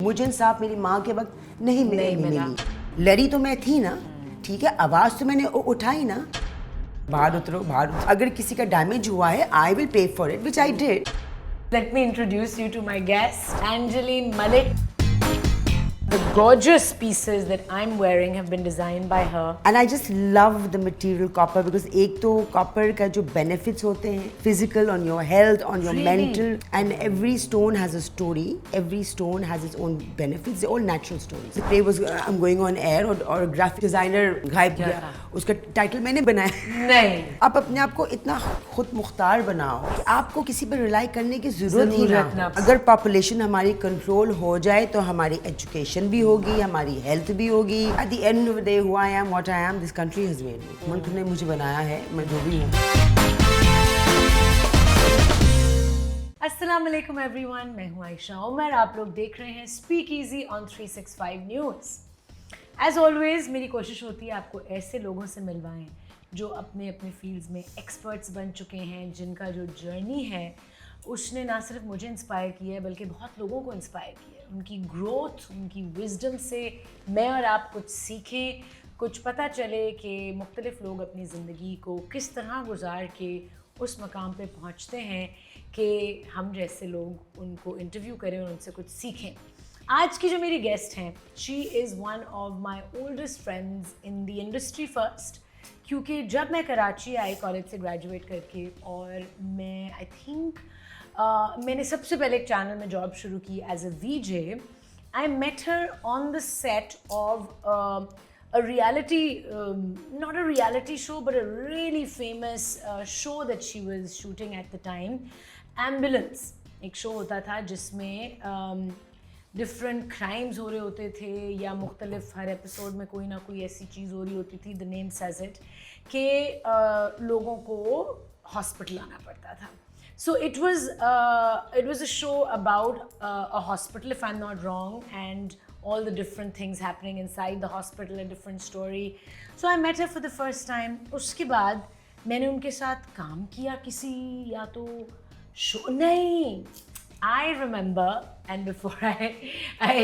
मुझे इंसाफ मेरी माँ के वक्त नहीं मिली। लड़ी तो मैं थी ना, ठीक है, आवाज तो मैंने उठाई ना। बाहर उतरो, अगर किसी का डैमेज हुआ है, I will pay for it, which I did. Let me introduce you to my guest, Angeline Malik. The gorgeous pieces that I'm wearing have been designed by her. And I just love the material copper because एक तो copper का जो benefits होते हैं, physical, on your health, on your mental, and every stone has a story. Every stone has its own benefits. They're all natural stones. The play was I'm going on air और graphic designer गायब किया, उसका title मैंने बनाया। नहीं। आप अपने आप को इतना खुद मुख्तार बनाओ कि आपको किसी पर रिलाई करने की जरूरत ही ना। अगर पॉपुलेशन हमारी कंट्रोल हो जाए तो हमारी एजुकेशन भी होगी, हमारी हेल्थ भी होगी। At the end of the day who I am, what I am, this country has made me. मुल्क ने मुझे बनाया है, मैं जो भी हूँ। अस्सलाम वालेकुम एवरीवन, मैं हूँ आयशा उमर। आप लोग देख रहे हैं Speak Easy on 365 news. As always मेरी कोशिश होती है आपको ऐसे लोगों से मिलवाएं जो अपने अपने फील्ड्स में एक्सपर्ट्स बन चुके हैं, जिनका जो जर्नी है उसने ना सिर्फ मुझे इंस्पायर किया है बल्कि बहुत लोगों को इंस्पायर किया है। उनकी ग्रोथ, उनकी विजडम से मैं और आप कुछ सीखें, कुछ पता चले कि मुख्तलिफ लोग अपनी ज़िंदगी को किस तरह गुजार के उस मकाम पे पहुंचते हैं कि हम जैसे लोग उनको इंटरव्यू करें और उनसे कुछ सीखें। आज की जो मेरी गेस्ट हैं, she is one of my oldest friends in the industry first, क्योंकि जब मैं कराची आई कॉलेज से ग्रेजुएट करके और मैं आई थिंक मैंने सबसे पहले एक चैनल में जॉब शुरू की as a VJ. I met her on the set of a reality, not a reality show, but a really famous show that she was shooting at the time, Ambulance. एक show होता था जिसमें different crimes हो रहे होते थे या मुख्तलिफ हर एपिसोड में कोई ना कोई ऐसी चीज़ हो रही होती थी, द नेम सेज इट, कि लोगों को हॉस्पिटल आना पड़ता था। So it was a show about a hospital, if I'm not wrong, and all the different things happening inside the hospital, a different story. So I met her for the first time. उसके बाद मैंने उनके साथ काम किया किसी या तो शो नहीं। I remember, and before I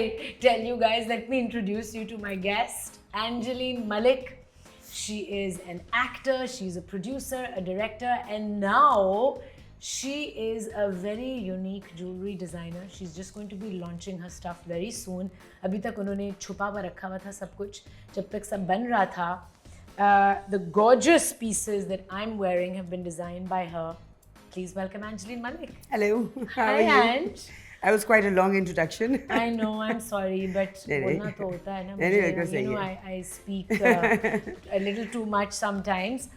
tell you guys, let me introduce you to my guest, Angeline Malik. She is an actor, she's a producer, a director, and now she is a very unique jewelry designer. She's just going to be launching her stuff very soon. अभी तक उन्होंने छुपा हुआ रखा हुआ था सब कुछ, जब तक सब बन रहा था। The gorgeous pieces that I'm wearing have been designed by her. Please welcome Angeline Malik. Hello. How are you? Ange. That was quite a long introduction. I know, I'm sorry, but बोलना तो होता है ना मुझे, you know, I speak a little too much sometimes.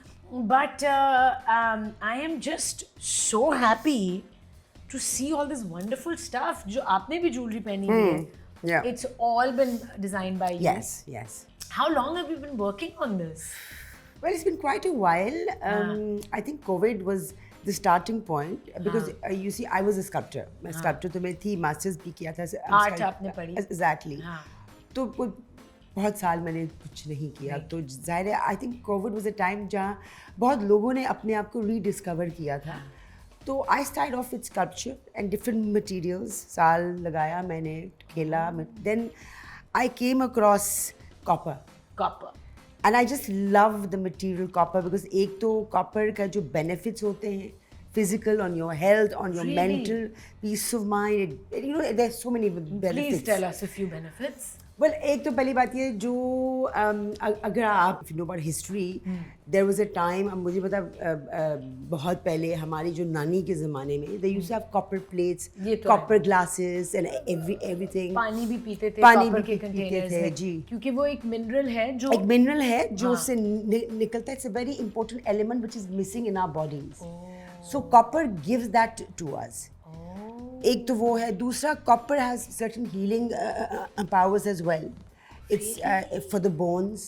But I am just so happy to see all this wonderful stuff. जो आपने भी jewelry पहनी हुई है. Yeah. It's all been designed by you. Yes. How long have you been working on this? Well, it's been quite a while. I think COVID was the starting point because you see, I was a sculptor. मैं sculptor तो मैं थी, masters भी किया था. Art आपने पढ़ी. Exactly. तो बहुत साल मैंने कुछ नहीं किया, तो ज़ाहिर है I think Covid was a time जहाँ बहुत लोगों ने अपने आप को रीडिस्कवर किया था। तो I start off with sculpture and different materials, साल लगाया मैंने, खेला। Then I came across copper and I just love the material copper because एक तो कॉपर का जो बेनिफिट्स होते हैं, physical, on your health, on your mental peace of mind, you know, there's so many benefits. Please tell us a few benefits. Well, एक तो पहली बात ये जो अगर आप if you know about history, there was a time, अब मुझे पता बहुत पहले हमारी जो नानी के ज़माने में they used to have copper plates, copper glasses and everything. पानी भी पीते थे पानी copper भी के पीते containers थे में, जी, क्योंकि वो एक मिनरल है जो उससे निकलता है. It's a very important element which is missing in our bodies. So copper gives that to us. एक तो वो है, दूसरा copper has certain healing powers as well. It's for the bones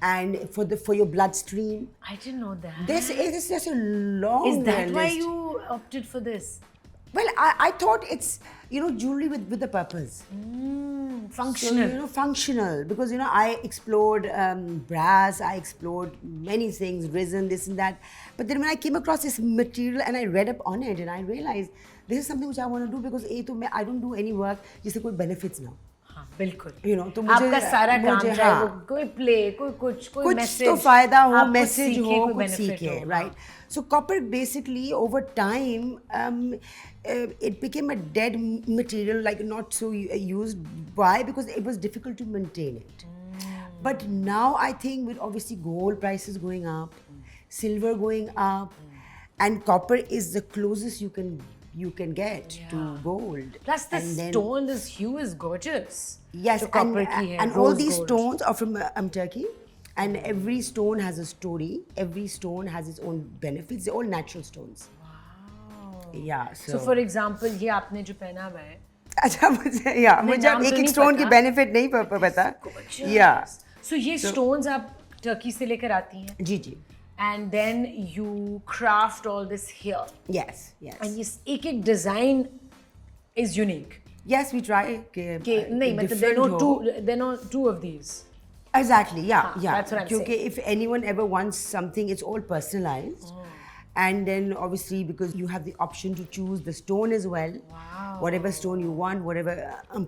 and for your bloodstream. I didn't know that. This is just a long Is that why list. you opted for this? Well, I thought it's, jewelry with a purpose. Functional. So, functional, because, I explored brass, I explored many things, resin, this and that. But then when I came across this material and I read up on it and I realized this is something which I want to do, because I don't do any work जिससे कोई benefits ना हो. हाँ, बिल्कुल. तो मुझे आपका सारा काम मुझे, चाहे हाँ, वो कोई प्ले, कोई कुछ कुछ तो फायदा हो, आप कुछ मैसेज सीखे, हो, कोई कुछ benefit सीखे, हो, right? So copper basically over time it became a dead material, like not so used. Why? Because it was difficult to maintain it. But now I think with obviously gold prices going up, silver going up, and copper is the closest you can get to gold. Plus the And then- stone, this hue is gorgeous. Yes, जो copper की है, and all rose these gold. stones are from Turkey, and every stone has a story. Every stone has its own benefits. They're all natural stones. Wow. Yeah. So for example, ये आपने जो पहना हुआ है, अच्छा मुझे नाम अब तो एक नहीं स्टोन की पता। बेनिफिट नहीं पता. Yeah. So ये stones आप टर्की से लेकर आती हैं, जी जी. and then you craft all this here, Yes. Yes. and ये एक design is unique. Yes, we try. कि नहीं मतलब there are no two of these. Exactly. Yeah. हाँ, Yeah. that's what I'm क्योंकि saying. if anyone ever wants something, it's all personalized. And then obviously because you have the option to choose the stone as well. Wow. Whatever stone you want, whatever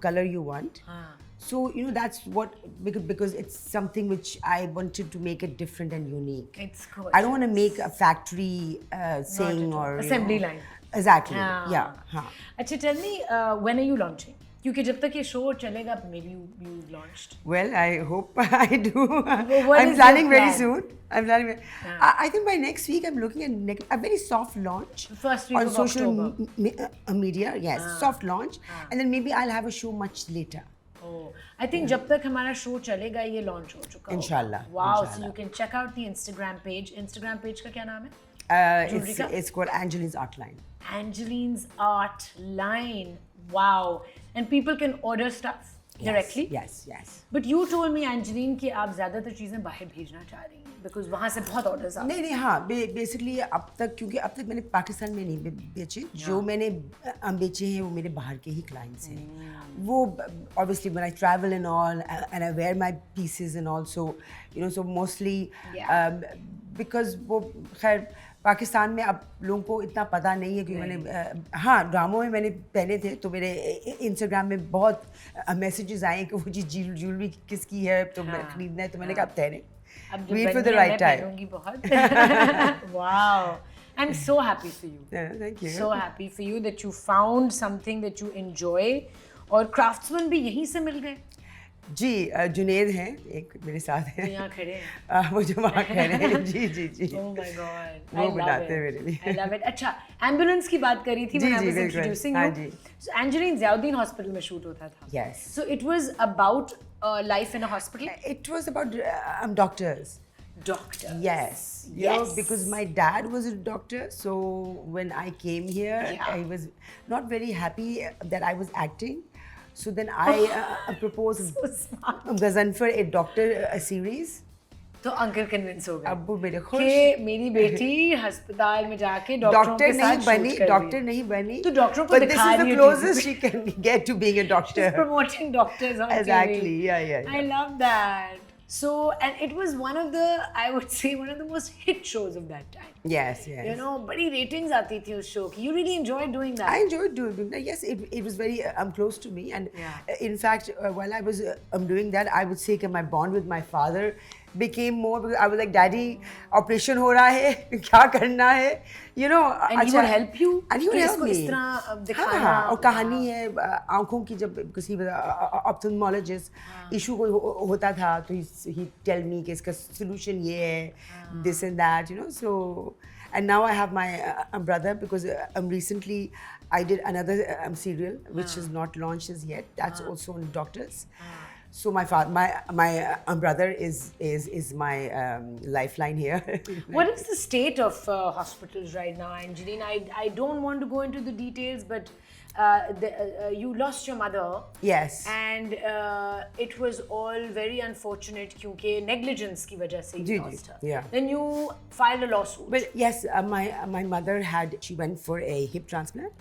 color you want. हाँ. So that's what, because it's something which I wanted to make it different and unique. It's gorgeous. I don't want to make a factory thing at all. or Assembly line. Exactly. हाँ. Yeah. हाँ. अच्छा, tell me when are you launching? क्योंकि जब तक ये show चलेगा, maybe you launched. Well, I hope I do. what I'm is planning your very plan? soon. I'm planning. I think by next week I'm looking at a very soft launch. First week on of social October. media. Yes, soft launch, and then maybe I'll have a show much later. Oh, I think जब तक हमारा show चलेगा ये launch हो चुका होगा. Inshallah, Wow, so inshallah. you can check out the Instagram page. Instagram page का क्या नाम है? It's, का? it's called Angeline's Art Line. Angeline's Art Line. Wow. And people can order stuff directly. Yes, yes. But you told me, Angeline, कि आप ज़्यादातर चीज़ें बाहर भेजना चाह रही हैं because वहाँ से बहुत orders आते हैं. नहीं हाँ, बेसिकली अब तक, क्योंकि अब तक मैंने पाकिस्तान में नहीं बेचे, जो मैंने बेचे हैं वो मेरे बाहर के ही क्लाइंट्स हैं. वो obviously when I travel and all and I wear my pieces and all, so so mostly because वो खैर पाकिस्तान में अब लोगों को इतना पता नहीं है, क्योंकि मैंने हाँ ड्रामों में मैंने पहने थे, तो मेरे इंस्टाग्राम में बहुत मैसेजेस आए कि वो जी ज्वेलरी किसकी है, तो मैं खरीदना है, तो मैंने कहा अब पहने. Wait for the right time. पहनूंगी बहुत. Wow. I'm so happy for you. Yeah, thank you. So happy for you that you found something that you enjoy. और craftsmen भी यहीं से मिल गए. जी जुनेद हैं, एक मेरे साथ हैं, यहाँ खड़े हैं. वो जो वहाँ खड़े हैं. जी जी जी. Oh my God. वो बनाते हैं मेरे लिए. I love it. अच्छा, एम्बुलेंस की बात करी थी when I was बिल्कुल. introducing हाँ you. जी. So Angeline ज़ियाउद्दीन हॉस्पिटल में शूट होता था. Yes. So it was about life in a hospital. It was about doctors. Doctor. Yes. Yes. Because my dad was a doctor, so when I came here, Yeah. I was not very happy that I was acting. So then I proposed So smart. Ghazanfar, a doctor series. तो uncle convince हो गए अब वो मेरे खुश. कि मेरी बेटी अस्पताल में जाके डॉक्टरों डॉक्टर के साथ नहीं बनी, शूट कर डॉक्टर रही नहीं बनी. तो डॉक्टरों को But this दिखा is the रही है closest she can get to being a doctor. promoting doctors on Exactly. TV. Yeah. I love that. So, and it was one of the, I would say, one of the most hit shows of that time. Yes. You know, बड़ी ratings आती थी उस show की. You really enjoyed doing that. I enjoyed doing that. Yes, it was very close to me, and Yeah. In fact, while I was doing that, I would say that my bond with my father became more, because I was like, Daddy, operation हो रहा है, क्या करना है, you know. And he would help you. And he would तो help इसको me. इस तरह दिखाना. हाँ, और कहानी है आँखों की, जब because he was an ophthalmologist, issue कोई होता था, तो he tell me कि इसका solution ये है, this and that, you know. So, and now I have my brother, because recently I did another serial which is not launched as yet. That's also on doctors. So my brother is my lifeline here. What is the state of hospitals right now, Angeline? I don't want to go into the details, but you lost your mother. Yes. And it was all very unfortunate क्योंकि negligence की वजह से you lost her. Yeah. Then you filed a lawsuit. Well, yes, my mother she went for a hip transplant.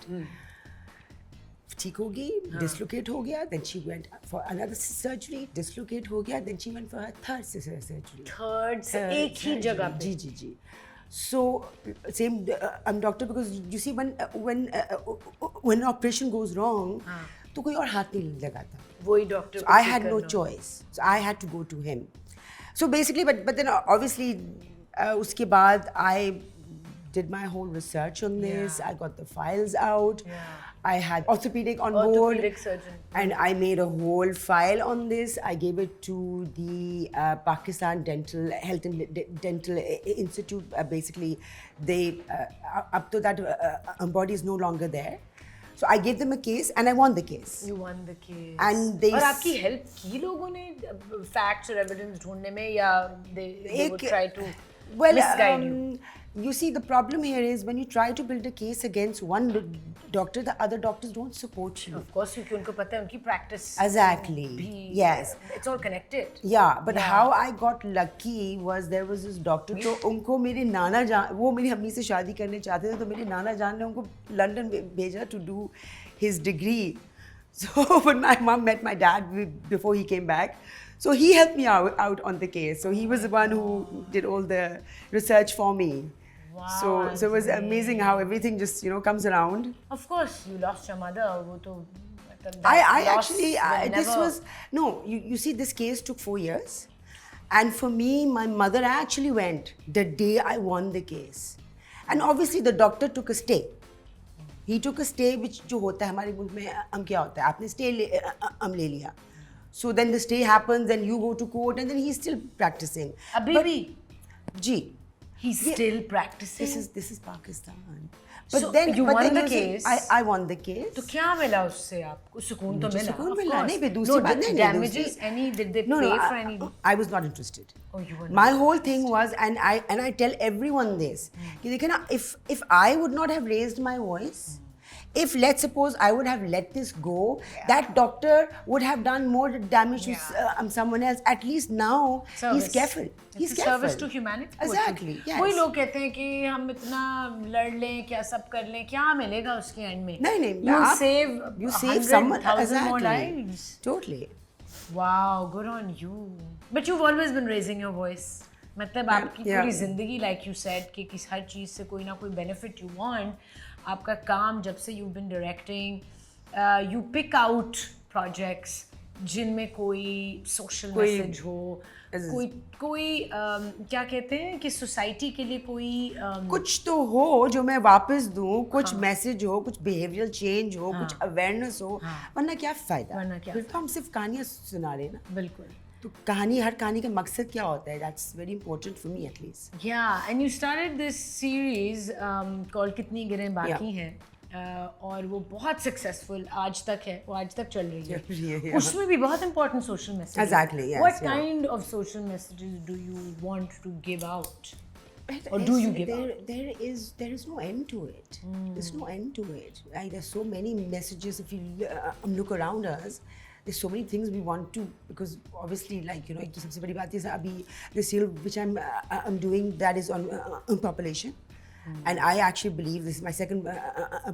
ठीक हो गई, dislocate हो गया, then she went for another surgery, dislocate हो गया, then she went for her third surgery. Third से एक ही जगह पे. जी जी जी. So same I'm doctor because you see when an operation goes wrong तो कोई और हाथ नहीं लगाता. वही doctor. So I had no choice. So I had to go to him. So basically, but then obviously उसके बाद I did my whole research on this. Yeah. I got the files out. Yeah. I had orthopedic on board. Orthopedic surgeon. And I made a whole file on this. I gave it to the Pakistan Dental Health and Dental Institute. Basically, they up to that body is no longer there. So I gave them a case and I won the case. You won the case. And they और आपकी help की लोगों ने facts और evidence ढूंढने में या they would try to misguide you? You see, the problem here is when you try to build a case against one doctor, the other doctors don't support you. Of course, क्योंकि उनको पता है उनकी practice. Exactly. Yes. It's all connected. Yeah, but how I got lucky was there was this doctor. तो उनको मेरे नाना जान, वो मेरी अम्मी से शादी करने चाहते थे, तो मेरे नाना जान ने उनको लंदन भेजा to do his degree. So when my mom met my dad before he came back, so he helped me out on the case. So he was the one who did all the research for me. Wow. So it was amazing how everything just comes around. Of course, you lost your mother. वो तो I actually this was no. You see, this case took 4 years, and for me, my mother actually went the day I won the case, and obviously the doctor took a stay. He took a stay, which जो होता है हमारे मुल्क में क्या होता है, आपने stay ले लिया. So then the stay happens, and you go to court, and then he's still practicing. अभी भी. जी. He's still practicing. This is Pakistan. But So then you but won then the you see, case. I won the case. तो क्या मिला उससे आपको? सुकून तो मिला. सुकून of मिला, course. नहीं, फिर दूसरी बात नहीं, Damages? दूसरी- Any? Did they No, pay no, for any? I was not interested. Oh, you were My not whole thing was, and I tell everyone this, कि देखिए ना, if I would not have raised my voice, if let's suppose I would have let this go, that doctor would have done more damage to someone else. At least now Service. he's careful. He's It's a careful. service to humanity. Exactly. Yes. कोई लोग कहते हैं कि हम इतना लड़ लें, क्या सब कर लें, क्या मिलेगा उसके एंड में? नहीं, You आप- save you save someone 100,000 more exactly. lives. Totally. Wow, good on you. But you've always been raising your voice. मतलब आपकी Yeah. पूरी जिंदगी, like you said, कि किस हर चीज़ से कोई ना कोई benefit you want. आपका काम जब से you've been directing, you pick out projects जिनमें कोई social message हो, कोई क्या कहते हैं कि society के लिए कोई कुछ तो हो जो मैं वापस दूं, कुछ मैसेज हो, कुछ बिहेवियरल चेंज हो, कुछ अवेयरनेस हो, वरना क्या फायदा? फिर तो हम सिर्फ कहानियां सुना रहे हैं ना. बिल्कुल. तो हर कहानी का मकसद क्या होता है? That's very important for me at least. Yeah, and you started this series called कितनी गिरें बाकी हैं, और वो बहुत सक्सेसफुल आज तक है, वो आज तक चल रही है. Yeah. उसमें भी बहुत important social messages. Exactly, yes, What yeah. kind of social messages do you want to give out? Or do you give out? There is no end to it. There's no end to it. There's so many messages. If you look around us, there's so many things we want to, because obviously, like एक सबसे बड़ी बात है अभी the serial which I'm doing, that is on population. And I actually believe this is my second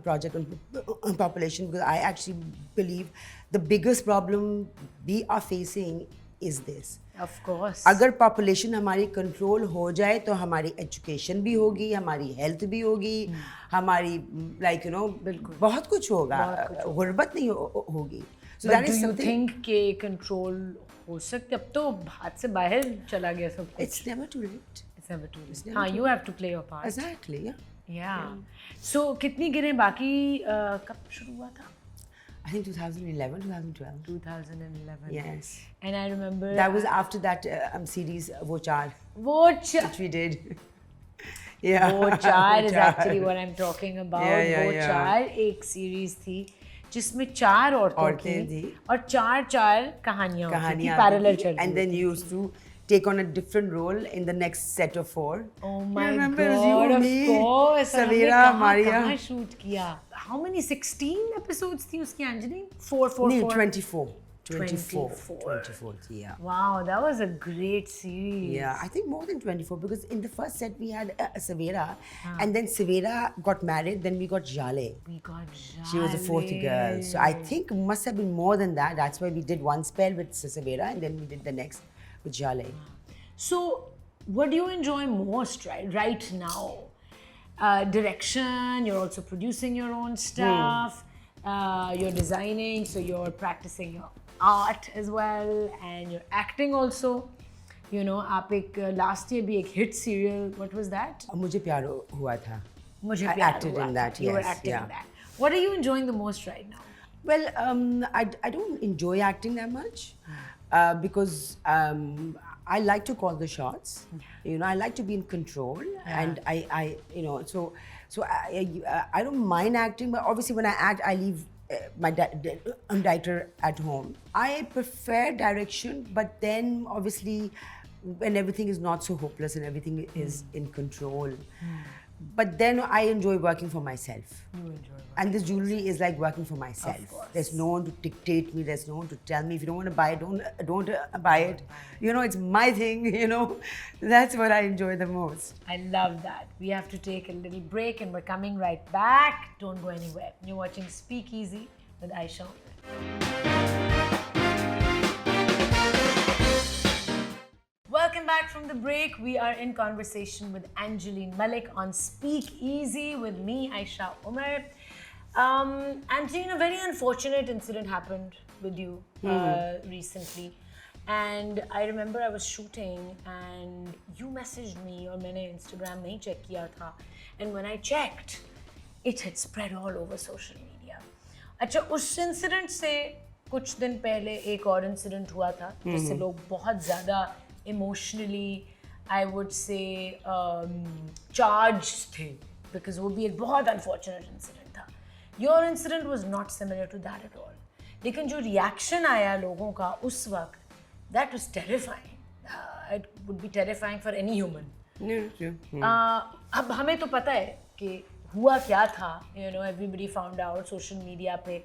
project on population, because I actually believe the biggest problem we are facing is this. Of course. अगर population हमारी control हो जाए तो हमारी education भी होगी, हमारी health भी होगी, हमारी बिल्कुल बहुत कुछ होगा, गुर्बत नहीं होगी. So But do you think कि कंट्रोल हो सकते? अब तो हाथ से बाहर चला गया सब कुछ. It's never too late. It's never too late. हाँ, you have to play your part. Exactly, yeah. Yeah. So कितनी गिरें बाकी कब शुरू हुआ था? I think 2011, 2012. 2011. Yes. And I remember That was after that series वो चार which we did. Yeah. वो चार is actually what I'm talking about. Yeah, वो yeah. चार एक series थी जिसमें चार औरतें थी और चार कहानियाँ होती थी, parallel चल रही and then you used to take on a different role in the next set of 4. Oh my You remember, God, you, of me, course. Savira, Maria. कहाँ shoot किया? How many 16 episodes थी उसकी अंजलि? 4. नहीं, 24. 24. 24th, yeah. Wow, that was a great series. Yeah, I think more than 24 because in the first set we had Savera and then Savera got married, then we got Jale. We got Jale. She was the fourth girl. So I think must have been more than that. That's why we did one spell with Savera and then we did the next with Jale. So, what do you enjoy most right now? Direction, you're also producing your own stuff, you're designing, so you're practicing your art as well, and you're acting also. You know, आप एक last year भी एक hit serial, what was that? मुझे प्यार हुआ था. मुझे I प्यार acted हुआ in था. that, You were yes, acting yeah. in that. What are you enjoying the most right now? Well, I don't enjoy acting that much because I like to call the shots. You know, I like to be in control, and I you know, so I don't mind acting, but obviously when I act, I leave my director at home. I prefer direction, but then obviously when everything is not so hopeless and everything is in control. But then I enjoy working for myself. You enjoy working. And this jewelry is like working for myself. Of course. There's no one to dictate me. There's no one to tell me if you don't want to buy it, don't buy it. You know, it's my thing. You know, that's what I enjoy the most. I love that. We have to take a little break and we're coming right back. Don't go anywhere. You're watching Speakeasy with Aisha. Welcome back from the break. We are in conversation with Angeline Malik on Speakeasy with me, Aisha Umar. Angeline, a very unfortunate incident happened with you recently. And I remember I was shooting and you messaged me, or मैंने Instagram नहीं check किया था. And when I checked, it had spread all over social media. अच्छा, उस incident से कुछ दिन पहले एक और incident हुआ था जिससे लोग बहुत ज़्यादा emotionally, I would say, charged थे, because वो भी एक बहुत unfortunate incident था. Your incident was not similar to that at all. लेकिन जो reaction आया लोगों का उस वक्त, that was terrifying. It would be terrifying for any human. अब हमें तो पता है कि हुआ क्या था. You know, everybody found out social media पे.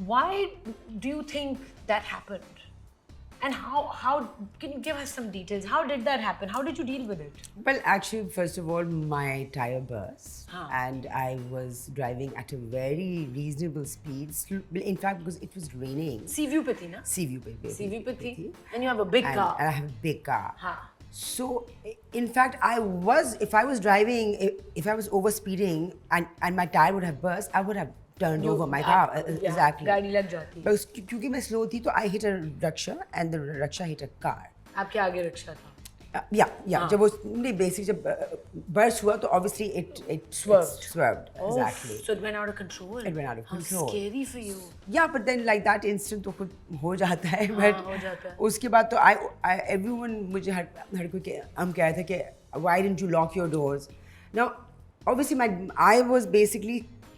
Why do you think that happened? And how can you give us some details? How did that happen? How did you deal with it? Well, actually, first of all, my tire burst, and I was driving at a very reasonable speed. In fact, because it was raining. Seaview पे थी ना? Seaview पे. Seaview पे थी. And you have a big car. And I have a big car. हाँ. So, in fact, if I was driving, if I was over speeding and my tire would have burst, I would have turned over my car. Exactly. गाड़ी लग जाती. But क्योंकि मैं slow थी, तो I hit a rickshaw and the rickshaw hit a car. आपके आगे rickshaw था. Yeah. जब वो नहीं basic जब burst हुआ, तो obviously it swerved. Exactly. So it went out of control. It went out of control. How scary for you. Yeah, but then like that instant तो खुद हो जाता है. But हो जाता है. उसके बाद तो everyone मुझे हर कोई हम कह रहे थे कि why didn't you lock your doors? Now, obviously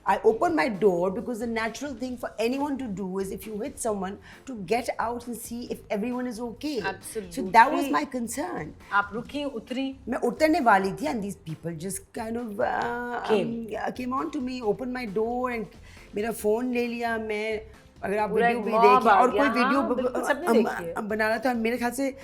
I opened my door because the natural thing for anyone to do is if you hit someone to get out and see if everyone is okay. Absolutely. So that was my concern. आप रुकी उतरी. मैं उतरने वाली थी and these people just kind of came on to me, opened my door and मेरा phone ले लिया. मैं अगर आप वीडियो भी देखिए और कोई वीडियो बना रहा था, मेरे ख्याल से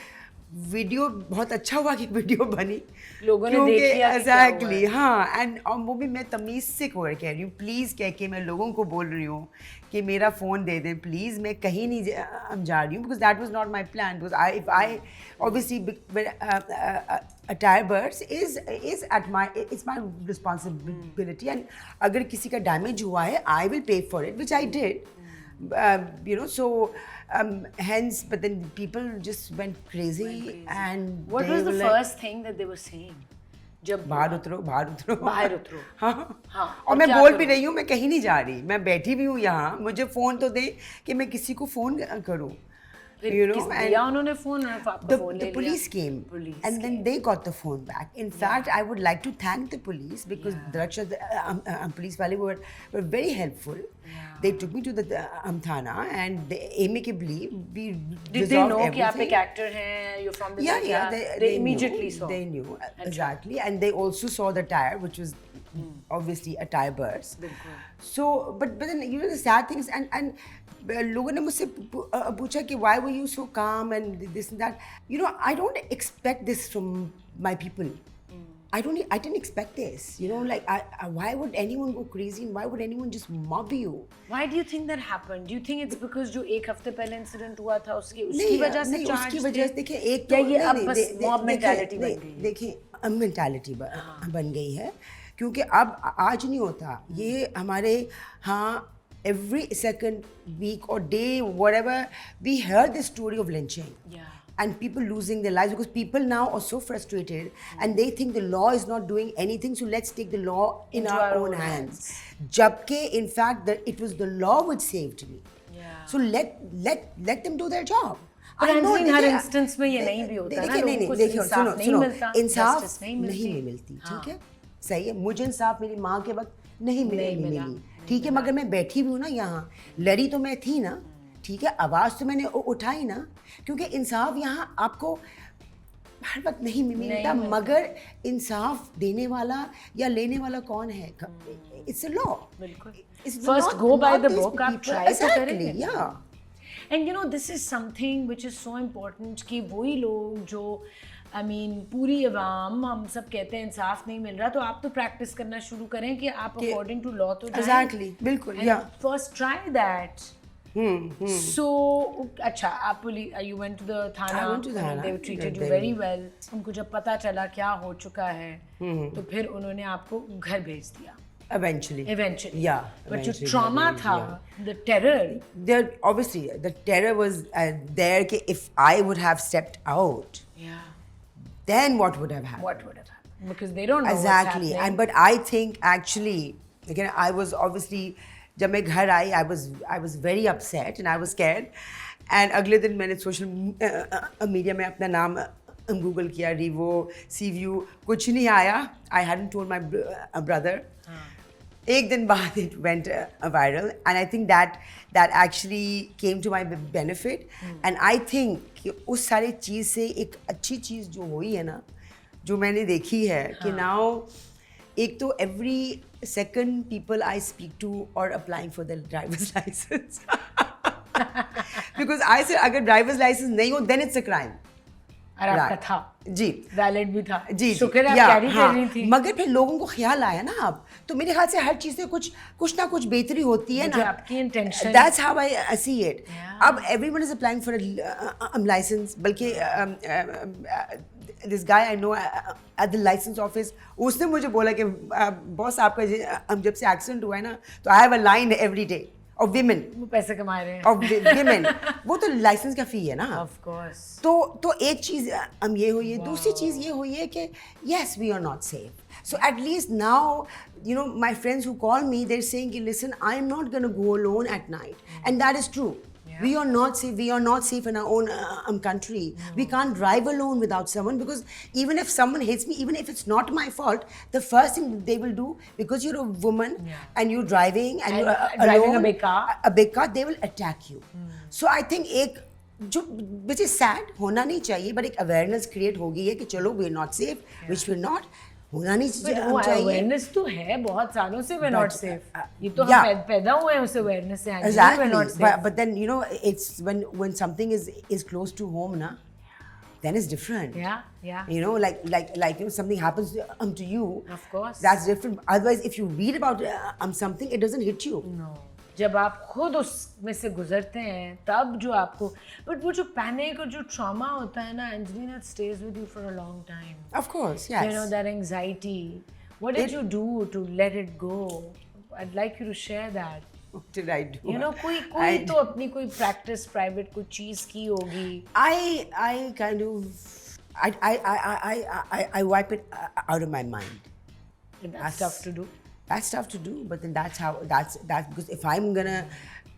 वीडियो बहुत अच्छा हुआ कि वीडियो बनी लोगों ने देख लिया एग्जैक्टली. हाँ, एंड वो भी मैं तमीज़ से कह रही हूँ, प्लीज़ कह के मैं लोगों को बोल रही हूँ कि मेरा फ़ोन दे दें प्लीज़, मैं कहीं नहीं जा रही हूँ, because that was not my plan. Because if I obviously a tire burst is at it's my responsibility, and अगर किसी का डैमेज हुआ है I will pay for it, which I did. You know, so hence, but then people just went crazy. And what was the first thing that they were saying? जब बाहर उतरो. हाँ. और मैं बोल भी रही हूँ, मैं कहीं नहीं जा रही, मैं बैठी भी हूँ यहाँ, मुझे फोन तो दे कि मैं किसी को फोन करूँ. You know, and the police came, and then they got the phone back. In fact, I would like to thank the police because the police were very helpful. They took me to the Thana and they amicably we did they know कि आप एक actor हैं, you're from the yeah, they immediately knew, saw. They knew exactly, and they also saw the tire, which was obviously attire burst. बिल्कुल. So, but then you know the sad thing is, and लोगों ने मुझसे पूछा कि why were you so calm and this and that. You know, I don't expect this from my people. I didn't expect this. You know, like why would anyone go crazy and why would anyone just mob you? Why do you think that happened? Do you think it's because जो एक हफ्ते पहले incident हुआ था उसकी वजह से charge उसकी वजह से देखिए एक या तो ये अब बस मॉब मेंटालिटी बन गई है? देखिए मेंटालिटी बन गई है क्योंकि अब आज नहीं होता ये हमारे every second week or day whatever we heard the story of lynching. Yeah. And people losing their lives because people now are so frustrated and they think the law is not doing anything, so let's take the law in Into our own hands. Jabke in fact that it was the law which saved me. Yeah. So let them do their job. But in her instance में ये नहीं भी होता ना, लोगों को इंसाफ नहीं मिलता, इंसाफ नहीं मिलती, ठीक है, सही है. मुझे इंसाफ मेरी माँ के वक्त नहीं मिली, ठीक है, मगर मैं बैठी भी हूँ ना यहाँ, लड़ी तो मैं थी ना, ठीक है, आवाज़ तो मैंने उठाई ना, क्योंकि इंसाफ यहाँ आपको हर वक्त नहीं मिलता, मगर इंसाफ देने वाला या लेने वाला कौन है? It's a law. First go by the book, आप try तो करेंगे. Yeah. And you know, this is something which is so important कि वही लोग जो पूरी अवाम हम सब कहते हैं इंसाफ नहीं मिल रहा, तो आप तो प्रैक्टिस करना शुरू करें कि आप अकॉर्डिंग टू लॉ तो Exactly, बिल्कुल. Yeah. First try that. So, अच्छा, आप you went to the Thana. I went to Thana. They treated you very well. उनको जब पता चला क्या हो चुका है, तो फिर उन्होंने आपको घर भेज दिया. Eventually. Yeah. But जो trauma था, the terror. Obviously, the terror was there. कि if I would have stepped out, then what would have happened? Because they don't know exactly. what's happening. But I think actually, again, I was obviously. जब मैं घर आई, I was very upset and I was scared. And अगले दिन मैंने social media में अपना नाम Google किया, रिवो, सीव्यू, कुछ नहीं आया. I hadn't told my brother. एक दिन बाद it went viral, and I think that actually came to my benefit. And I think कि उस सारी चीज़ से एक अच्छी चीज़ जो हुई है ना, जो मैंने देखी है कि now एक तो every second people I speak to are applying for their driver's license. Because I said अगर driver's license नहीं हो then it's a crime. और आपका था जी, वैलिड भी था, जी, शुक्र है आप कैरी कर रही थी. मगर फिर लोगों को ख्याल आया ना अब, तो मेरे ख्याल से हर चीज़ से कुछ ना कुछ बेहतरी होती है ना. आपकी intention. That's how I see it. अब everyone is applying for a license. बल्कि this guy I know at the license office, उसने मुझे बोला कि बॉस आपका जब से एक्सीडेंट हुआ है ना, तो I have a line every day of women. वो पैसे कमा रहे हैं. Of women. वो तो लाइसेंस का फी है ना. Of course. तो एक चीज़ ये हुई है. दूसरी चीज़ ये हुई है कि yes, we are not safe. So at least now, you know, my friends who call me, they're saying, listen, I'm not going to go alone at night. And that is true. Yeah. We are not safe. We are not safe in our own country. No. We can't drive alone without someone, because even if someone hits me, even if it's not my fault, the first thing they will do, because you're a woman and you're driving and you're driving alone, a big car, they will attack you. So I think जो which is sad, होना नहीं चाहिए, but एक awareness create हो गई है कि चलो we're not safe, which we're not. होना नहीं चाहिए. awareness तो है बहुत सालों से we're not safe. ये तो हम पैदा हुए हैं उस awareness से. Exactly. We're not safe. But then, you know, it's when something is close to home na, then it's different. Yeah. You know, like you know, something happens to you. Of course. That's different. Otherwise, if you read about something, it doesn't hit you. No. जब आप खुद उसमें से गुजरते हैं तब जो आपको, बट वो जो पैनिक और जो ट्रॉमा होता है ना, Angelina, it stays with you for a long time. Of course, yes. You know, that anxiety. What did you do to let it go? I'd like you to share that. What did I do? You know, कोई तो अपनी कोई practice private कोई चीज़ की होगी. I kind of I wipe it out of my mind. That's tough to do. That's tough to do, but then that's because if I'm gonna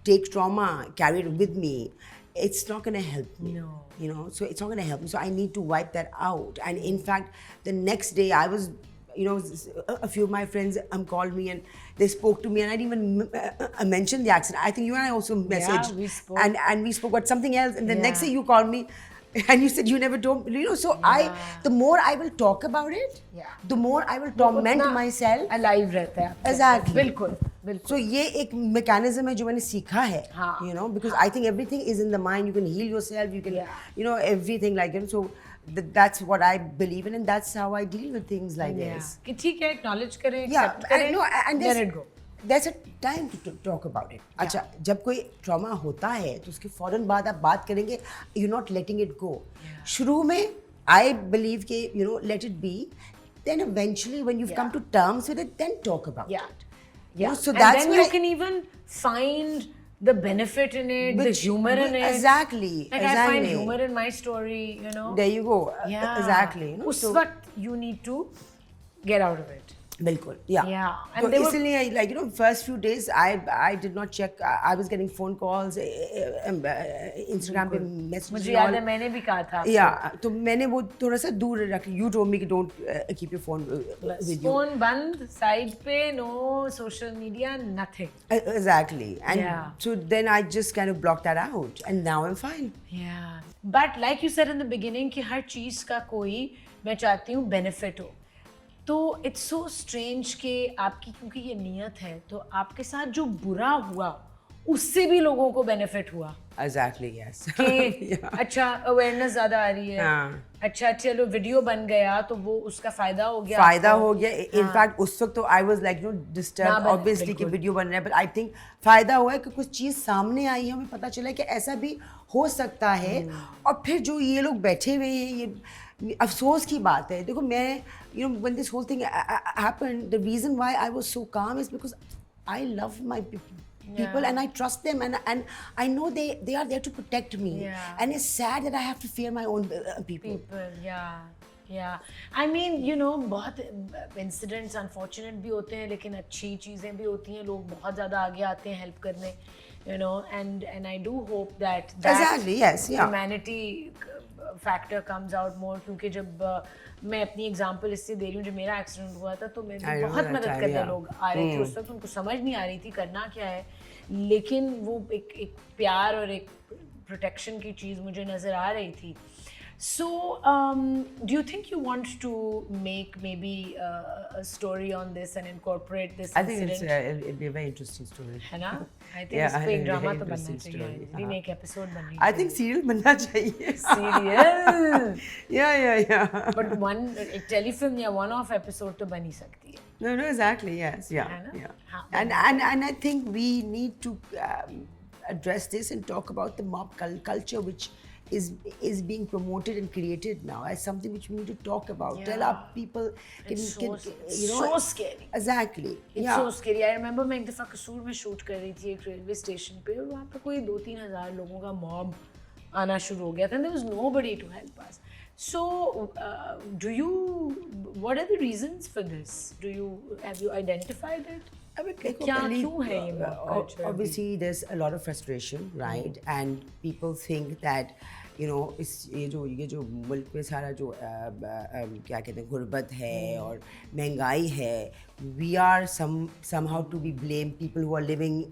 take trauma, carry it with me, it's not gonna help me. No. You know, so it's not gonna help me. So I need to wipe that out. And in fact, the next day I was, you know, a few of my friends called me and they spoke to me, and I didn't even mention the accident. I think you and I also messaged. Yeah, we spoke. And we spoke about something else. And the next day you called me. And you said you never told, you know, so the more I will talk about it, Yeah. the more I will torment myself. Alive रहता है आपके Exactly. अंदर। बिल्कुल बिल्कुल। So ये एक mechanism है जो मैंने सीखा है, हाँ, you know, because I think everything is in the mind. You can heal yourself, you can, you know, everything like it. So that's what I believe in, and that's how I deal with things like this. कि ठीक है, acknowledge करें, Yeah, accept करें, and no, and let it go। there's a time to talk about it. अच्छा, जब कोई trauma होता है तो उसके फौरन बाद आप बात करेंगे, you're not letting it go. शुरू में I believe कि you know let it be, then eventually when you've come to terms with it, then talk about it. You know, so and that's then where you can even find the benefit in it, the humor in it. Exactly. Like I find humor in my story, you know. There you go. Exactly. You know, उस वक्त you need to get out of it. बिल्कुल, yeah. And तो इसलिए like you know first few days I did not check. I was getting phone calls, Instagram पे messages. मुझे याद है मैंने भी कहा था। Yeah, तो मैंने वो थोड़ा सा दूर रख. You told me कि don't keep your phone with you. Phone बंद, side पे, no social media, nothing. Exactly, and so then I just kind of blocked that out, and now I'm fine. Yeah, but like you said in the beginning कि हर चीज़ का कोई मैं चाहती हूँ benefit हो। तो इट्स सो स्ट्रेंज कि आपकी क्योंकि ये नियत है तो आपके साथ जो बुरा हुआ उससे भी लोगों को बेनिफिट हुआ। Exactly, yes. कि अच्छा अवेयरनेस ज़्यादा आ रही है, अच्छा चलो वीडियो बन गया तो वो उसका फ़ायदा हो गया। इनफैक्ट उस वक्त तो I was like you know disturb obviously कि वीडियो बन रहा है, बट आई थिंक फ़ायदा हुआ है कि कुछ चीज़ सामने आई है, हमें पता चला कि ऐसा भी हो सकता है। और फिर जो ये लोग बैठे हुए हैं, ये अफसोस की बात है। देखो मैं you know when this whole thing happened, the reason why I was so calm is because I love my people and I trust them, and I know they are there to protect me, and it's sad that I have to fear my own people. I mean you know बहुत incidents unfortunate भी होते हैं लेकिन अच्छी चीज़ें भी होती हैं, लोग बहुत ज़्यादा आगे आते हैं help करने, you know, and I do hope that exactly, yes, humanity factor comes out more, क्योंकि जब मैं अपनी एग्जांपल इससे दे रही हूँ, जब मेरा एक्सीडेंट हुआ था तो मेरी बहुत मदद करने लोग आ रहे थे। उस वक्त उनको समझ नहीं आ रही थी करना क्या है, लेकिन वो एक प्यार और एक प्रोटेक्शन की चीज़ मुझे नज़र आ रही थी। So, do you think you want to make maybe a story on this and incorporate this incident? I think it'd be a very interesting story. है ना? I think इस पे एक ड्रामा तो बनना चाहिए, रीमेक एपिसोड बननी चाहिए। I think serial बनना चाहिए। Serial? Yeah. But one एक टेलीफिल्म या one off एपिसोड तो बन ही सकती है। No, exactly, yes, yeah. And I think we need to address this and talk about the mob culture which is being promoted and created now as something which we need to talk about. Tell our people, you know, so scary. Exactly. It's so scary. I remember मैं एक दफ़ा कसूर में shoot कर रही थी एक railway station पे, और वहाँ पे कोई 2-3 हज़ार लोगों का मॉब आना शुरू हो गया था, and there was nobody to help us. So, what are the reasons for this? Have you identified it? क्या क्यों है ये mob culture? Obviously, there's a lot of frustration, right? And people think that, you know, ये जो मुल्क में सारा जो क्या कहते हैं गुर्बत है और महंगाई है, we are somehow to be blamed. People who are living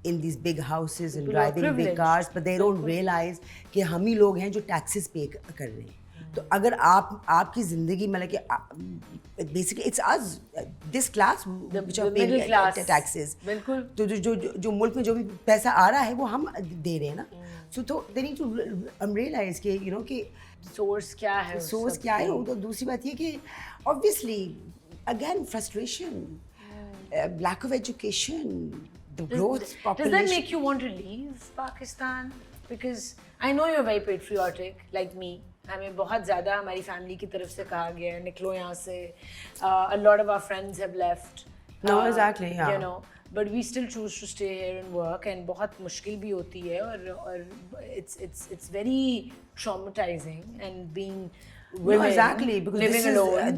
in these big houses and driving big cars, but they don't realize कि हम ही लोग हैं जो taxes pay कर रहे हैं। तो अगर आपकी ज़िंदगी मतलब कि basically it's us, this class which are paying taxes, बिल्कुल, तो जो मुल्क में जो भी पैसा आ रहा है वो हम दे रहे हैं ना। So तो they need to realize कि you know कि source क्या है, तो दूसरी बात ये कि obviously again frustration, lack of education, the growth population. Does that make you want to leave Pakistan? Because I know you're very patriotic like me. हमें बहुत ज़्यादा हमारी फैमिली की तरफ से कहा गया है निकलो यहाँ से, a lot of our friends have left. No, exactly, yeah. You know, but we still choose to stay here and work, and बहुत मुश्किल भी होती है, और it's very traumatizing, and being women, no, exactly, because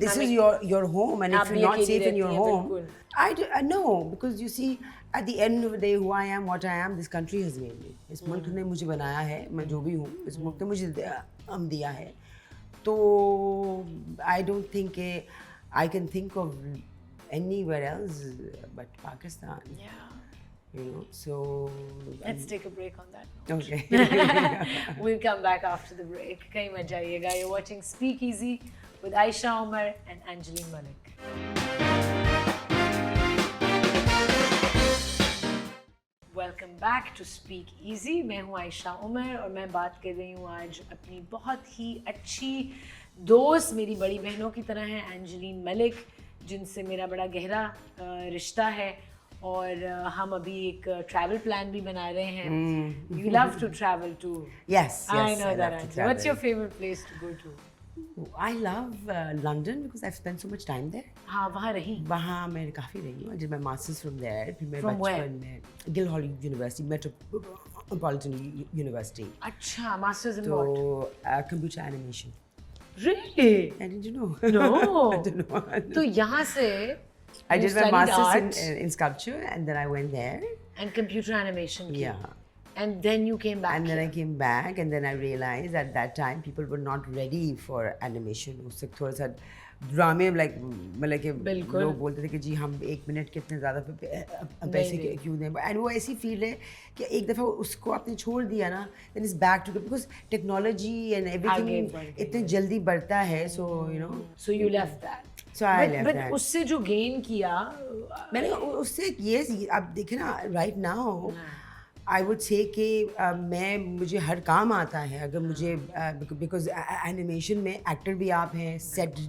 this is your home, and if you're not safe in your home, I know, because you see at the end of the day who I am, what I am, this country has made me. इस मुल्क ने मुझे बनाया है, मैं जो भी हूँ इस मुल्क ने मुझे दिया है, तो I don't think I can think of anywhere else but Pakistan. Yeah. you know. So Let's take a break on that. okay. We'll come back after the break. कहीं मत जाइएगा. You're watching Speak Easy with Aisha Umar and Angeline Malik. Welcome back to Speak Easy. मैं हूँ आयशा उमर और मैं बात कर रही हूँ आज अपनी बहुत ही अच्छी दोस्त, मेरी बड़ी बहनों की तरह हैं, एंजेलिन मलिक, जिनसे मेरा बड़ा गहरा रिश्ता है. और हम अभी एक ट्रैवल प्लान भी बना रहे हैं. You love to travel too. Yes, I yes, no I love that. to travel. What's your favourite place to go to? I love London because I've spent so much time there. हाँ, वहाँ रही. वहाँ मैं काफ़ी रही हूँ. I did my masters from there. फिर मैं From where? बचपन में Guildhall University, Metropolitan University. अच्छा, मास्टर्स इन तो what? computer animation. Really? I didn't know. No. I don't know. तो यहाँ से I you did my studied masters art in sculpture and then I went there. and computer animation. की. Yeah. And then you came back. And then I here. came back and then I realized at that time people were not ready for animation. उससे थोड़ा सा ड्रामे मतलब कि बिल्कुल. लोग बोलते थे कि जी हम 1 मिनट के इतने ज़्यादा पैसे नहीं. क्यों दें. एंड वो ऐसी फील्ड है कि एक दफ़ा उसको आपने छोड़ दिया ना then it's back to because technology and आगे एवरीथिंग बढ़ गई इतने जल्दी बढ़ता है. So you know So you left that. So I left but that. उससे जो gain किया, मैंने उससे ये आप देखें ना right now I would say कि मुझे हर काम आता है. अगर मुझे बिकॉज एनिमेशन में एक्टर भी आप हैं, सेट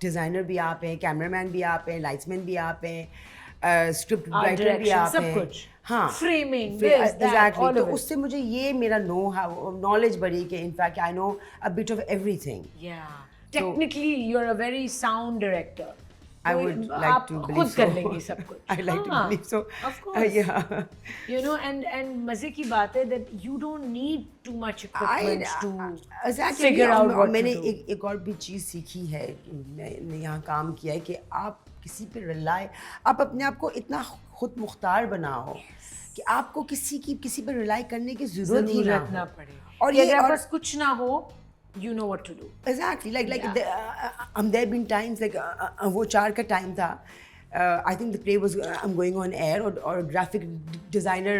डिज़ाइनर भी आप हैं, कैमरामैन भी आप हैं, लाइट्समैन भी आप हैं, स्क्रिप्ट art राइटर भी direction, आप सब हैं. कुछ. हाँ, Framing, this, that, exactly. all तो of it. उससे मुझे ये मेरा नॉलेज बढ़ी कि in fact I know a bit of everything. yeah. Technically, you're a very sound director. I तो would like आप to खुद believe कर so. लेंगी सब कुछ. I like to हाँ, believe so. Of course. Yeah. You know, and मजे की बात है that you don't need too much equipment to exactly, figure out और what मैंने to do. एक और भी चीज़ सीखी है, मैंने यहाँ काम किया है कि आप किसी पे रिलाय, आप अपने आप को इतना खुद मुख्तार बनाओ कि आपको किसी पे रिलाय करने की ज़रूरत ही जरूरत ना ना हो. पड़े. और कि ये अगर और बस कुछ ना हो, you know what to do. exactly like Yeah. there been times like वो 4 का टाइम था. I think the play was I'm going on air और ग्राफिक डिज़ाइनर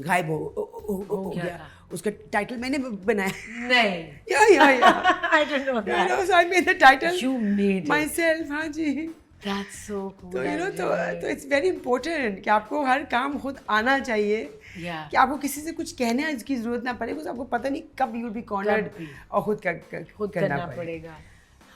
गायब हो गया गया. था. उसका टाइटल मैंने बनाया. नहीं. Yeah. I don't know You that. know, so I made the title You made it. myself. हाँ जी. That's so cool. तो you know Anjali. तो it's very important कि आपको हर काम खुद आना चाहिए. Yeah. कि आपको किसी से कुछ कहने की जरूरत ना पड़े, because आपको पता नहीं कब you will be cornered कब भी. और खुद खुद करना पड़ेगा.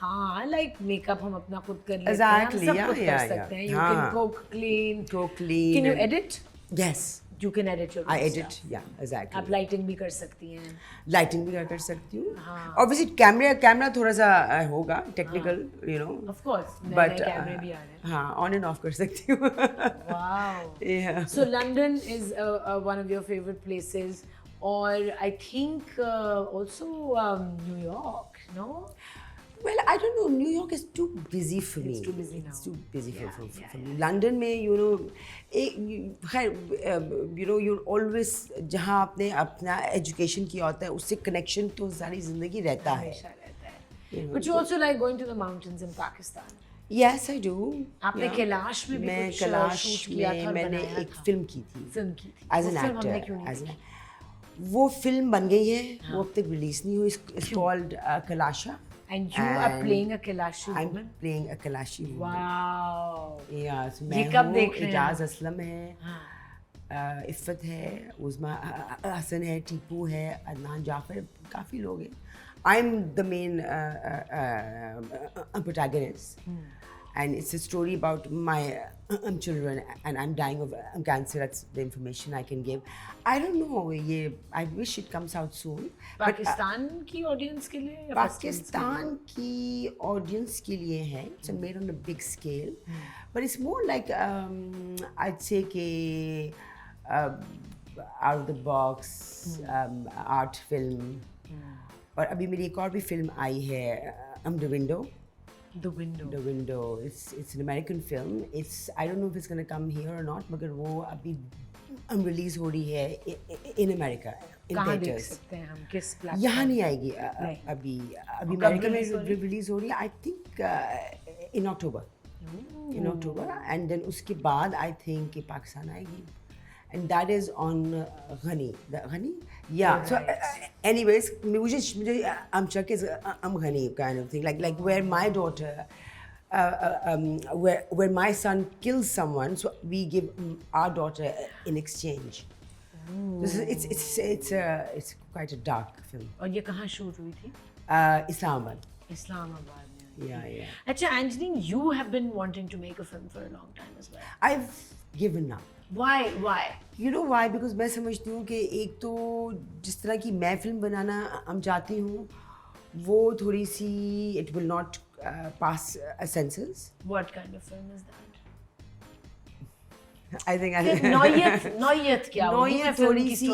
हाँ, like makeup हम अपना खुद कर लेते हैं. Exactly, हम सब yeah, कुछ yeah, कर सकते हैं. You हाँ. can cook, clean. तो clean. Can you and- edit? Yes. You can edit your I own edit. stuff. Yeah, exactly. आप लाइटिंग भी कर सकती हैं. लाइटिंग भी कर सकती हूँ. हाँ. Obviously कैमरा थोड़ा सा होगा technical, you know. Of course. But नए कैमरे भी आ रहे हैं. हाँ, on and off कर सकती हूँ. Wow. Yeah. So London is one of your favorite places, or I think also New York, no? Well, I don't know. New York is too busy for me. It's too busy now. It's too busy Yeah, for me. London में, you know, you know, you're always जहाँ आपने अपना education किया होता है, उससे connection तो सारी जिंदगी रहता है. हमेशा रहता है. But you also like going to the mountains in Pakistan. Yes, I do. आपने कैलाश में भी मैं कुछ कैलाश शूट किया था और में मैंने बनाया एक था. फिल्म की थी. फिल्म की थी. As वो an फिल्म हमने actor. क्यों नहीं As देखी? वो फिल्म बन गई है. वो अब तक रिलीज नहीं हुई. It's called Kalasha. And you are playing a Kailashi I'm woman. playing a Kalashi woman. Wow. Yeah, so ये मैं कब हूँ, देख रहे हैं इजाज आप? असलम है, हाँ. इफ़्फ़त है, उज़मा हसन है, टीपू है, अदनान जाफ़र, काफ़ी लोग हैं. I'm the main protagonist. And it's a story about my children, and I'm dying of cancer. That's the information I can give. I don't know. I wish it comes out soon. But, Pakistan की audience के लिए या पाकिस्तान की audience के लिए है. It's made on a big scale, but it's more like I'd say कि out of the box art film. और अभी मेरी एक और भी फिल्म आई है, The Window. The Window. The Window. It's an American film. I don't know if it's gonna come here or not, मगर वो अभी रिलीज हो रही है in America. In कहाँ देख theaters. सकते हैं हम, किस प्लेटफॉर्म? यहाँ नहीं आएगी अभी अमेरिका में release हो रही है? रिलीज हो रही है. I think in October. In October, and then उसके बाद आई थिंक कि पाकिस्तान आएगी. and that is on Ghani. Ghani? Yeah. So, anyways, I'm Chuck is I'm Ghani kind of thing. Like where my daughter, where my son kills someone, so we give our daughter in exchange. It's quite a dark film. और ये कहाँ shoot हुई थी? Islamabad. Islamabad में. Yeah. अच्छा, Angeline, you have been wanting to make a film for a long time as well. I've given up. Why? You know why? Because मैं समझती हूँ कि एक तो जिस तरह की मैं फिल्म बनाना हम चाहती हूँ वो थोड़ी सी it will not pass senses. What kind of film is that? I think नौयत क्या होगी? नौयत थोड़ी सी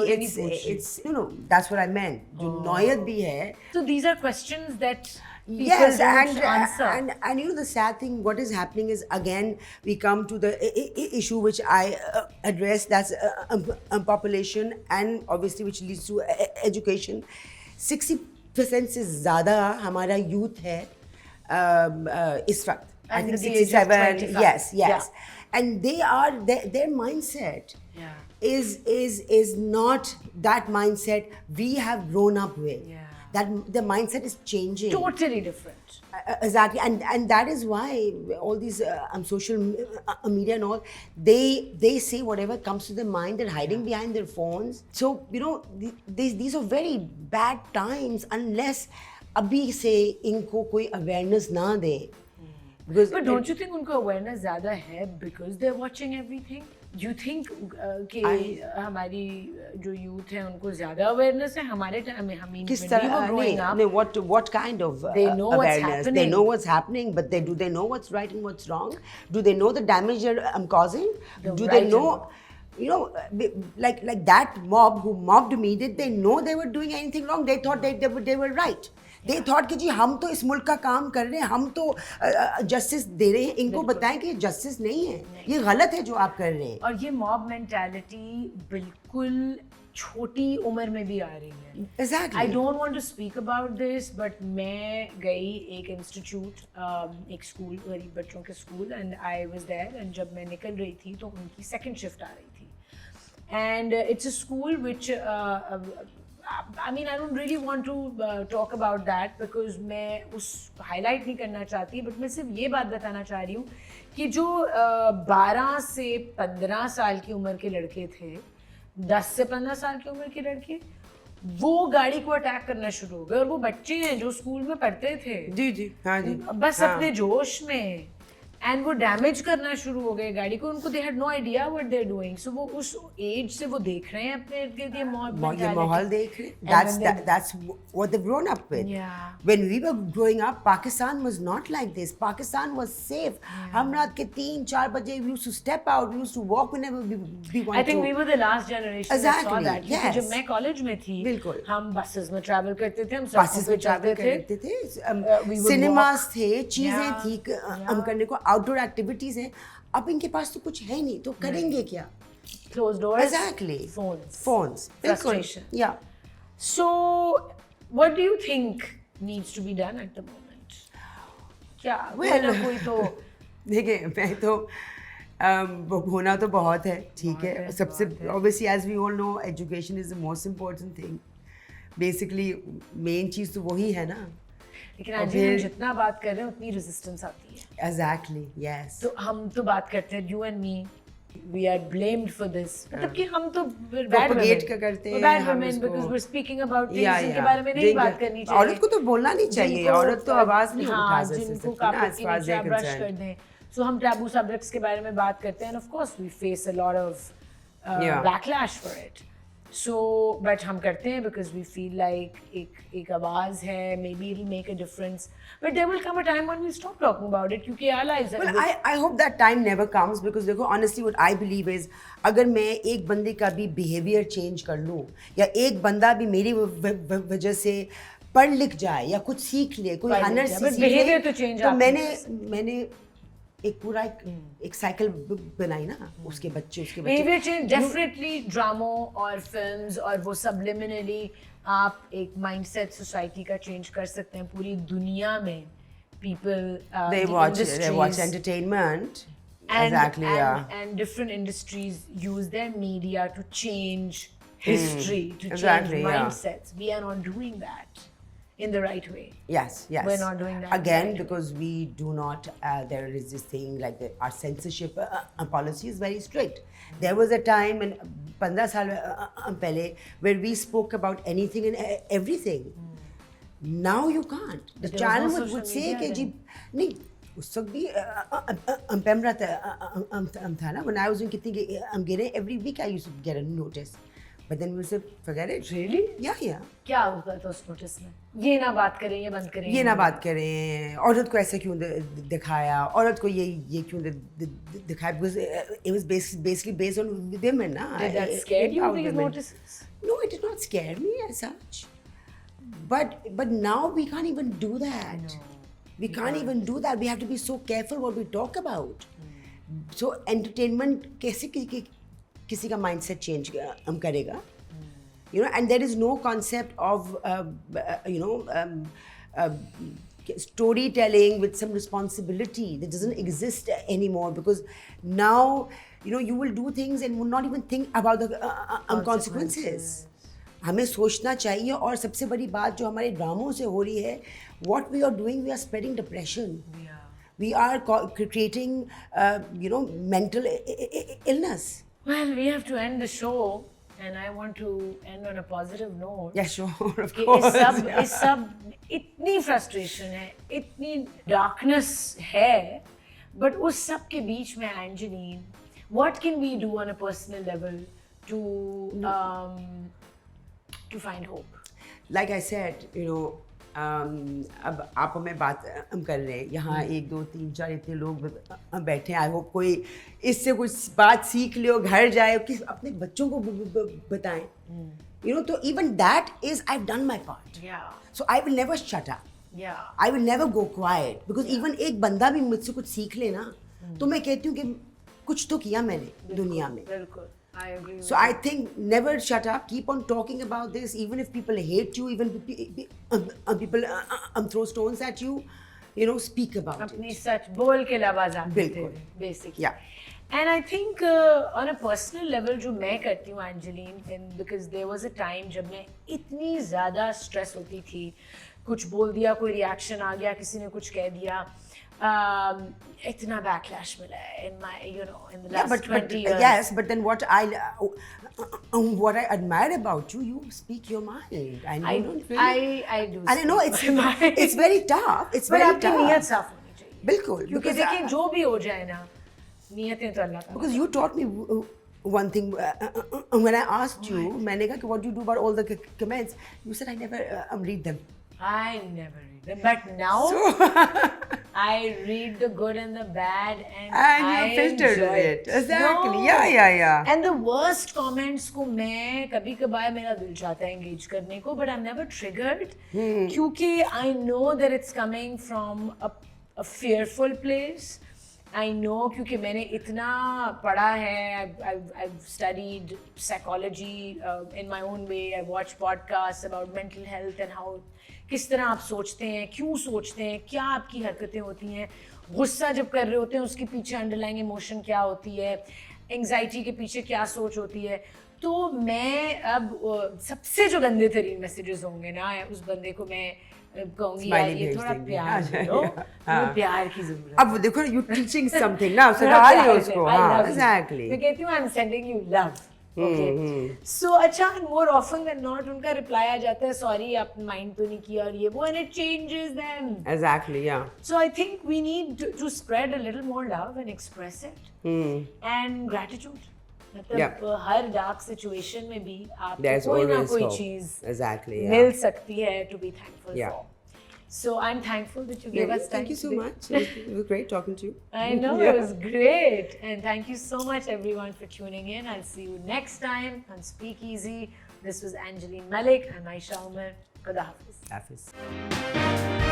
it's no that's what I meant. जो नौयत भी है. So these are questions that people Yes, don't answer. and you know the sad thing, what is happening is again we come to the issue which I addressed, that's population and obviously which leads to education. 60% से ज़्यादा हमारा youth है इस वक्त. I Under think the age of 67. 25. Yes. Yeah. And they are their mindset. Yeah. Is not that mindset we have grown up with. Yeah. That the mindset is changing. Totally different. Exactly, and that is why all these social media and all, they say whatever comes to their mind. They're hiding behind their phones. So you know these are very bad times unless अभी से इनको कोई awareness ना दे. Because But don't you think उनको awareness ज़्यादा है because they're watching everything? Do you think कि हमारी जो youth है उनको ज़्यादा awareness है हमारे time में? I mean, किस when we were तरह growing up, what kind of They know what's awareness? They happening. know what's happening, but do they know what's right and what's wrong? Do they know the damage I'm causing? The Do right they and know? wrong. You know, like that mob who mobbed me, did they know they were doing anything wrong? They thought they were right. They thought कि जी हम तो इस मुल्क का काम कर रहे हैं, हम तो जस्टिस दे रहे हैं, इनको बताएं कि ये जस्टिस नहीं है, ये गलत है जो आप कर रहे हैं. और ये mob mentality बिल्कुल छोटी उम्र में भी आ रही है. Exactly. I don't want to speak about this, but मैं गई एक इंस्टीट्यूट, एक स्कूल, गरीब बच्चों के school, and I was there, and जब मैं निकल रही थी तो उनकी second shift आ रही थी. And it's a school which I mean, I don't really want to talk about that because मैं उस highlight नहीं करना चाहती, but मैं सिर्फ ये बात बताना चाह रही हूँ कि जो 12 से 15 साल की उम्र के लड़के थे, 10 से 15 साल की उम्र के लड़के, वो गाड़ी को अटैक करना शुरू हो गए. और वो बच्चे हैं जो स्कूल में पढ़ते थे, जी हाँ जी, बस अपने जोश में, एंड वो डैमेज करना शुरू हो गए गाड़ी को. उनको they had no idea what they are doing. So वो उस एज से वो देख रहे हैं अपने इर्द गिर्द ये माहौल देख रहे हैं. That's what they've grown up with. Yeah. When we were growing up, Pakistan was not like this. Pakistan was safe. हम रात के 3-4 बजे we used to step out, we used to walk whenever we want I think to. we were the last generation that saw Exactly, that. क्योंकि yes. जब मैं college में थी, बिल्कुल. हम बसेस में ट्रैवल करते थे, हम बसेस सड़कों में पे ट्रैवल चलते करते थे. we would cinemas walk. थे, चीजें Yeah. थी हम करने को, आउटडोर एक्टिविटीज हैं. अब इनके पास तो कुछ है नहीं, तो करेंगे क्या? closed doors, Exactly. phones, बिल्कुल. frustration. Yeah. So, what do you think needs to be done at the moment? क्या कोई ना कोई तो देखिए मैं तो होना तो बहुत है, ठीक है. सबसे obviously as we all know education is the most important thing. Basically main चीज़ तो वही है ना. लेकिन आज हम जितना बात कर रहे हैं उतनी रेजिस्टेंस आती है. Exactly, yes. तो हम तो बात करते हैं, you and me, we are blamed for this. मतलब कि हम तो bad Propagate का करते हैं, bad हम women उसको- because we're speaking about things Yeah, जिनके yeah. बारे में नहीं बात करनी चाहिए. औरत को तो बोलना नहीं चाहिए, जिनको- औरत तो आवाज नहीं उठा हाँ, सकती जिनको ना, कापड़ as के far as नीचे they're आप brush कर concerned. दें. So हम taboo subjects के बारे में बात करते हैं, and of course we face a lot of Yeah. backlash for it. So, but हम करते हैं because we feel like एक आवाज़ है, maybe it'll make a difference. But there will come a time when we stop talking about it क्योंकि our lives are. Well, I hope that time never comes because देखो honestly what I believe is अगर मैं एक बंदे का भी behavior change कर लूँ या एक बंदा भी मेरी वजह से पढ़ लिख जाए या कुछ सीख ले, कोई पढ़ लिख हनर जाए, सीख but ले, behavior तो change तो आप मैंने एक पूरा एक साइकिल बनाई ना, उसके बच्चे Behavior change definitely ड्रामों और फिल्म्स और वो subliminally आप एक mindset society का change कर सकते हैं पूरी दुनिया में. People they the watch industries, entertainment, Exactly, yeah. And different industries use their media to change history, to Exactly, change yeah. mindsets. We are not doing that in the right way. Yes, yes. We're not doing that Again, right. because we do not. There is this thing like our censorship policy is very strict. There was a time in 15 साल पहले where we spoke about anything and everything. Now you can't. The There was channel no would social say media कि जी then. नहीं उस वक्त भी पैमरा था ना. When I was doing कितनी I'm getting every week I used to get a notice. But then we said forget it. Really? Yeah. क्या होता था उस नोटिस में? ये ना बात करें, ये बंद करें. ये ना बात करें, औरत को ऐसे क्यों दिखाया, औरत को ये क्यों दिखाया, because it was basically based on women ना. Did that scare you, About these women. notices? No, it did not scare me as such. But now we can't even do that. No. We can't even do that. We have to be so careful what we talk about. So entertainment कैसे किसी का mindset change करेगा? You know, and there is no concept of storytelling with some responsibility that doesn't exist anymore, because now you will do things and will not even think about the consequences. हमें सोचना चाहिए. और सबसे बड़ी बात जो हमारे ड्रामों से हो रही है, what we are doing, we are spreading depression. We are creating mental illness. Well, we have to end the show, and I want to end on a positive note. Yeah, sure, of कि course. इस सब इतनी frustration है, इतनी darkness है, but उस सब के बीच में Angeline, what can we do on a personal level to find hope? Like I said, अब आप हमें बात हम कर रहे हैं यहाँ 1 2 3 4 इतने लोग बैठे हैं. आई होप कोई इससे कुछ बात सीख ले, घर जाए, कि अपने बच्चों को बताएं. तो even that is I've done my part. Yeah. So I will never shut up. Yeah. I will never go quiet, because even एक बंदा भी मुझसे कुछ सीख ले ना, तो मैं कहती हूँ कि कुछ तो किया मैंने दुनिया में. बिल्कुल. I agree with So I think never shut up. Keep on talking about this, even if people hate you, even if people throw stones at you. Speak about अपनी it. सच बोल के लवाज़ात देते बिल्कुल. हैं, basically. Yeah. And I think on a personal level जो मैं करती हूँ Angeline, because there was a time जब मैं इतनी ज़्यादा stress होती थी, कुछ बोल दिया, कोई reaction आ गया, किसी ने कुछ कह दिया, इतना backlash मिला है in the last 20 years. Yes, but then what I admire about you, you speak your mind, and you don't really. I do. And I know it's very tough. It's But very आपकी tough. नीयत साफ होनी चाहिए. बिल्कुल. क्योंकि देखिए जो भी हो जाए ना, नीयतें तो अल्लाह ताला. Because you taught me one thing when I asked you, मैंने कहा कि what do you do about all the comments? You said I never read them. I never read them, but now I read the good and the bad, and And I you filter enjoy it. Exactly. No. Yeah. And the worst comments को मैं कभी-कभार मेरा दिल चाहता है engage करने को, but I'm never triggered क्योंकि I know that it's coming from a fearful place. I know क्योंकि मैंने इतना पढ़ा है. I've studied psychology in my own way. I watch podcasts about mental health and how किस तरह आप सोचते हैं, क्यों सोचते हैं, क्या आपकी हरकतें होती हैं, गुस्सा जब कर रहे होते हैं उसके पीछे अंडरलाइंग इमोशन क्या होती है, एंग्जाइटी के पीछे क्या सोच होती है. तो मैं अब सबसे जो गंदे तरीन मैसेजेस होंगे ना, उस बंदे को मैं कहूँगी यार ये थोड़ा प्यार दो, हमें प्यार की जरूरत है. अब देखो यू टीचिंग समथिंग ना, उससे डाल रही हो उसको. हाँ, एग्जैक्टली. मैं कहती हूँ I am sending you love. Okay. So अच्छा, more often than not उनका reply आ जाता है sorry आपने mind तो नहीं किया और ये वो, and it changes them. Exactly, yeah. So I think we need to spread a little more love and express it. And gratitude. मतलब हर dark situation में भी आपको कोई ना कोई चीज़ मिल सकती है to be thankful for. So I'm thankful that you gave us time. Thank you so much. It was great talking to you. I know, it was great. And thank you so much everyone for tuning in. I'll see you next time on Speakeasy. This was Angeline Malik and Aisha Umar. Khuda Hafiz. Hafiz.